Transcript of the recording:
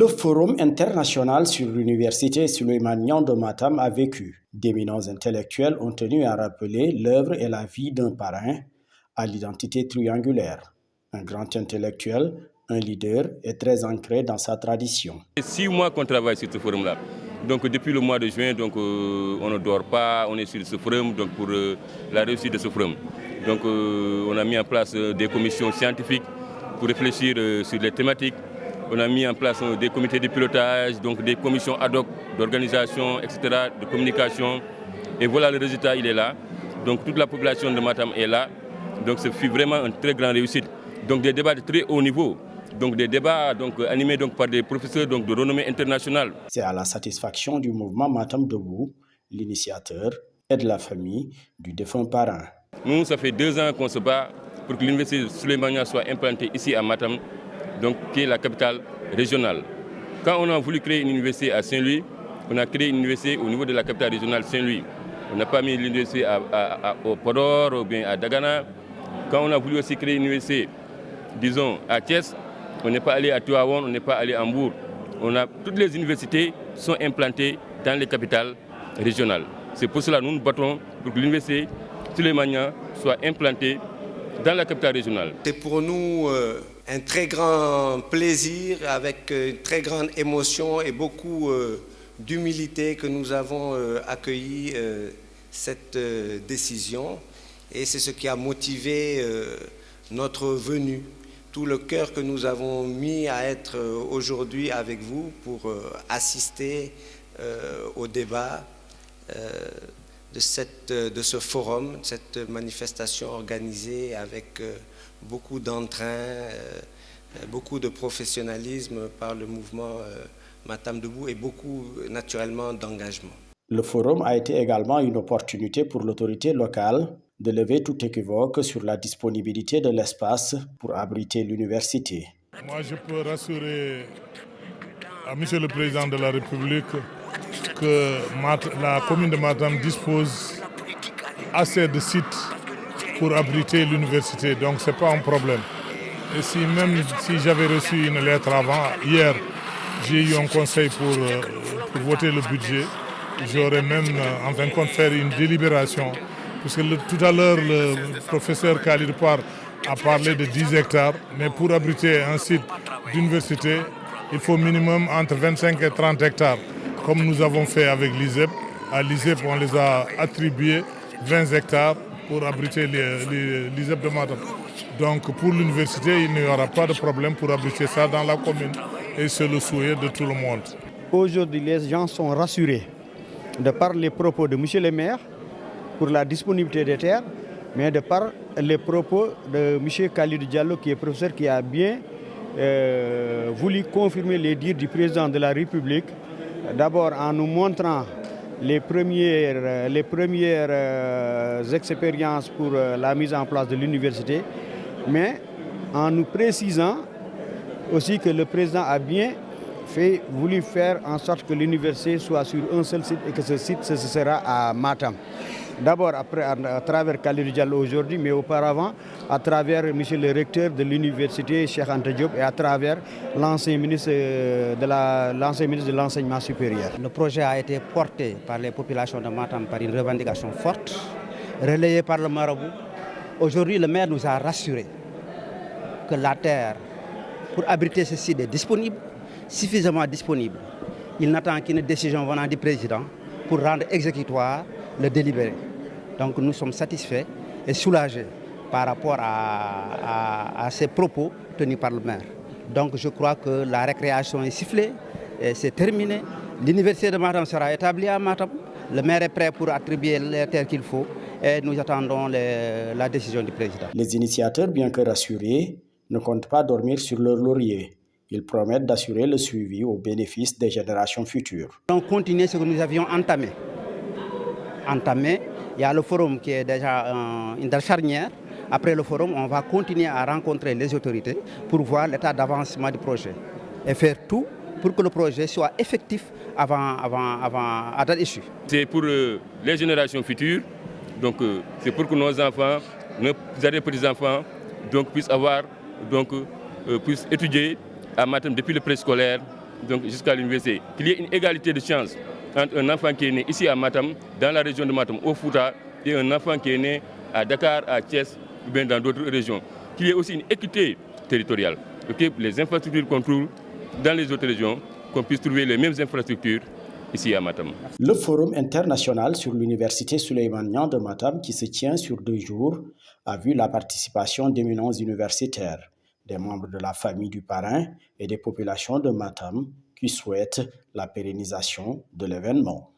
Le Forum international sur l'université Souleymane Niang de Matam a vécu. D'éminents intellectuels ont tenu à rappeler l'œuvre et la vie d'un parrain à l'identité triangulaire. Un grand intellectuel, un leader est très ancré dans sa tradition. 6 mois qu'on travaille sur ce forum-là. Donc depuis le mois de juin, on ne dort pas, on est sur ce forum pour la réussite de ce forum. Donc on a mis en place des commissions scientifiques pour réfléchir sur les thématiques. On a mis en place des comités de pilotage, donc des commissions ad hoc d'organisation, etc., de communication. Et voilà, le résultat, il est là. Donc toute la population de Matam est là. Donc ce fut vraiment une très grande réussite. Donc des débats de très haut niveau. Donc des débats animés par des professeurs de renommée internationale. C'est à la satisfaction du mouvement Matam Debout, l'initiateur et de la famille du défunt parrain. Nous, ça fait 2 ans qu'on se bat pour que l'université Souleymane Niang soit implantée ici à Matam, qui est la capitale régionale. Quand on a voulu créer une université à Saint-Louis, on a créé une université au niveau de la capitale régionale Saint-Louis. On n'a pas mis l'université au Podor ou bien à Dagana. Quand on a voulu aussi créer une université, disons, à Thiès, on n'est pas allé à Tivaouane, on n'est pas allé à Hambourg. Toutes les universités sont implantées dans les capitales régionales. C'est pour cela que nous nous battons pour que l'université Souleymane Niang soit implantée dans la capitale régionale. C'est pour nous un très grand plaisir, avec une très grande émotion et beaucoup d'humilité que nous avons accueilli cette décision. Et c'est ce qui a motivé notre venue. Tout le cœur que nous avons mis à être aujourd'hui avec vous pour assister au débat de ce forum, cette manifestation organisée avec beaucoup d'entrain, beaucoup de professionnalisme par le mouvement Matam Debout et beaucoup naturellement d'engagement. Le forum a été également une opportunité pour l'autorité locale de lever tout équivoque sur la disponibilité de l'espace pour abriter l'université. Moi, je peux rassurer à Monsieur le Président de la République que la commune de Matam dispose assez de sites pour abriter l'université, donc ce n'est pas un problème. Et même si j'avais reçu une lettre avant, hier, j'ai eu un conseil pour voter le budget, j'aurais même en fin de compte faire une délibération. Parce que tout à l'heure, le professeur Khalid Par a parlé de 10 hectares, mais pour abriter un site d'université, il faut minimum entre 25 et 30 hectares, comme nous avons fait avec l'ISEP. À l'ISEP, on les a attribués 20 hectares pour abriter l'ISEP de Matam. Donc pour l'université, il n'y aura pas de problème pour abriter ça dans la commune. Et c'est le souhait de tout le monde. Aujourd'hui, les gens sont rassurés de par les propos de M. le maire pour la disponibilité des terres, mais de par les propos de M. Khalid Diallo, qui est professeur, qui a bien voulu confirmer les dires du président de la République, d'abord en nous montrant les premières expériences pour la mise en place de l'université, mais en nous précisant aussi que le président a bien voulu faire en sorte que l'université soit sur un seul site et que ce site ce sera à Matam. D'abord à travers Khalid Diallo aujourd'hui, mais auparavant à travers M. le recteur de l'université Cheikh Anta Diop et à travers l'ancien ministre de l'enseignement supérieur. Le projet a été porté par les populations de Matam par une revendication forte, relayée par le marabout. Aujourd'hui, le maire nous a rassuré que la terre pour abriter ce site est disponible, suffisamment disponible. Il n'attend qu'une décision venant du président pour rendre exécutoire le délibéré. Donc nous sommes satisfaits et soulagés par rapport à ces propos tenus par le maire. Donc je crois que la récréation est sifflée et c'est terminé. L'université de Matam sera établie à Matam. Le maire est prêt pour attribuer les terres qu'il faut et nous attendons la décision du président. Les initiateurs, bien que rassurés, ne comptent pas dormir sur leur laurier. Ils promettent d'assurer le suivi au bénéfice des générations futures. On continue ce que nous avions entamé. Il y a le forum qui est déjà une charnière. Après le forum, on va continuer à rencontrer les autorités pour voir l'état d'avancement du projet et faire tout pour que le projet soit effectif à date issue. C'est pour les générations futures, donc c'est pour que nos enfants, nos petits-enfants puissent étudier à Matam depuis le préscolaire donc jusqu'à l'université, qu'il y ait une égalité de chance entre un enfant qui est né ici à Matam, dans la région de Matam, au Fouta, et un enfant qui est né à Dakar, à Thiès, ou bien dans d'autres régions. Qu'il y ait aussi une équité territoriale, que les infrastructures qu'on trouve dans les autres régions, qu'on puisse trouver les mêmes infrastructures ici à Matam. Le Forum international sur l'université Souleymane Niang de Matam, qui se tient sur 2 jours, a vu la participation d'éminents universitaires, des membres de la famille du parrain et des populations de Matam qui souhaitent la pérennisation de l'événement.